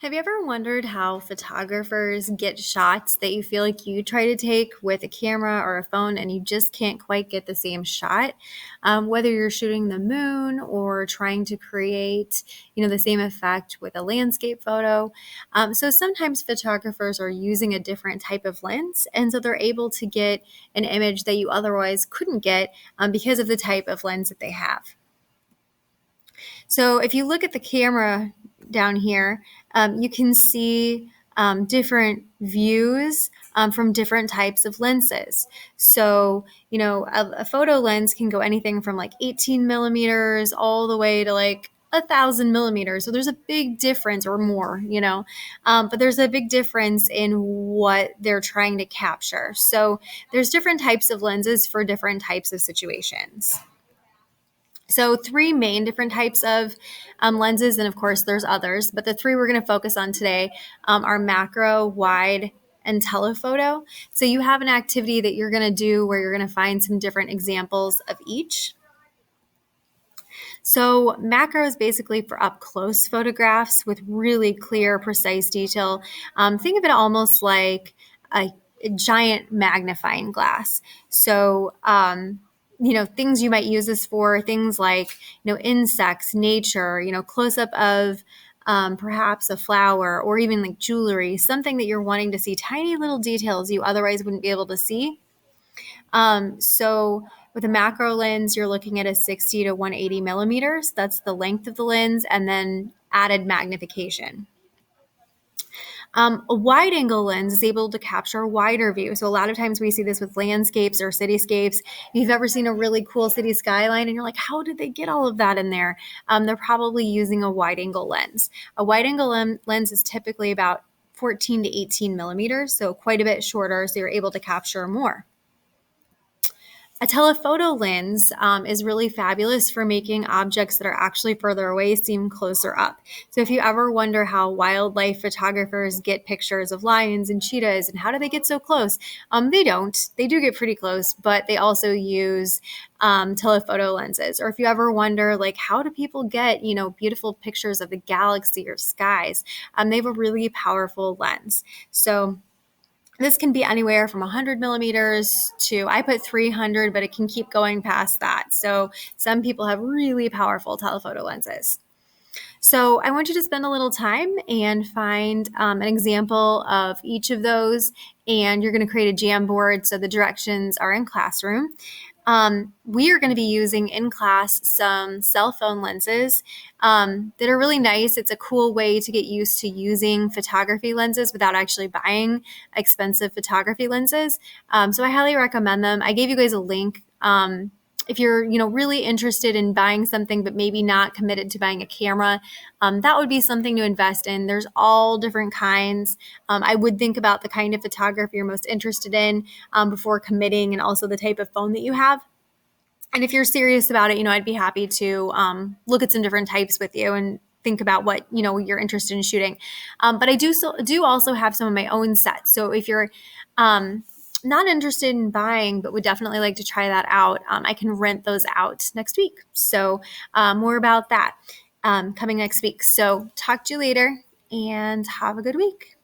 Have you ever wondered how photographers get shots that you feel like you try to take with a camera or a phone and you just can't quite get the same shot? Whether you're shooting the moon or trying to create, the same effect with a landscape photo. So sometimes photographers are using a different type of lens, and so they're able to get an image that you otherwise couldn't get because of the type of lens that they have. So if you look at the camera down here, you can see different views from different types of lenses. So, a photo lens can go anything from like 18 millimeters all the way to like 1,000 millimeters. So there's a big difference or more, but there's a big difference in what they're trying to capture. So there's different types of lenses for different types of situations. So, three main different types of lenses, and of course, there's others, but the three we're going to focus on today are macro, wide, and telephoto. So, you have an activity that you're going to do where you're going to find some different examples of each. So, macro is basically for up close photographs with really clear, precise detail. Think of it almost like a giant magnifying glass. So, things you might use this for, things like, insects, nature, close up of perhaps a flower or even like jewelry, something that you're wanting to see, tiny little details you otherwise wouldn't be able to see. So with a macro lens, you're looking at a 60 to 180 millimeters. That's the length of the lens, and then added magnification. A wide angle lens is able to capture a wider view. So a lot of times we see this with landscapes or cityscapes. If you've ever seen a really cool city skyline and you're like, how did they get all of that in there? They're probably using a wide angle lens. A wide angle lens is typically about 14 to 18 millimeters, so quite a bit shorter, so you're able to capture more. A telephoto lens is really fabulous for making objects that are actually further away seem closer up. So if you ever wonder how wildlife photographers get pictures of lions and cheetahs and how do they get so close, they don't. They do get pretty close, but they also use telephoto lenses. Or if you ever wonder, like, how do people get, beautiful pictures of the galaxy or skies? They have a really powerful lens. So this can be anywhere from 100 millimeters to, I put 300, but it can keep going past that. So some people have really powerful telephoto lenses. So I want you to spend a little time and find an example of each of those. And you're going to create a Jamboard. So the directions are in Classroom. We are going to be using in class some cell phone lenses that are really nice. It's a cool way to get used to using photography lenses without actually buying expensive photography lenses. So I highly recommend them. I gave you guys a link. If you're, really interested in buying something, but maybe not committed to buying a camera, that would be something to invest in. There's all different kinds. I would think about the kind of photography you're most interested in before committing, and also the type of phone that you have. And if you're serious about it, I'd be happy to look at some different types with you and think about what, you're interested in shooting. But I do also have some of my own sets. So if you're not interested in buying, but would definitely like to try that out, I can rent those out next week. So more about that coming next week. So talk to you later and have a good week.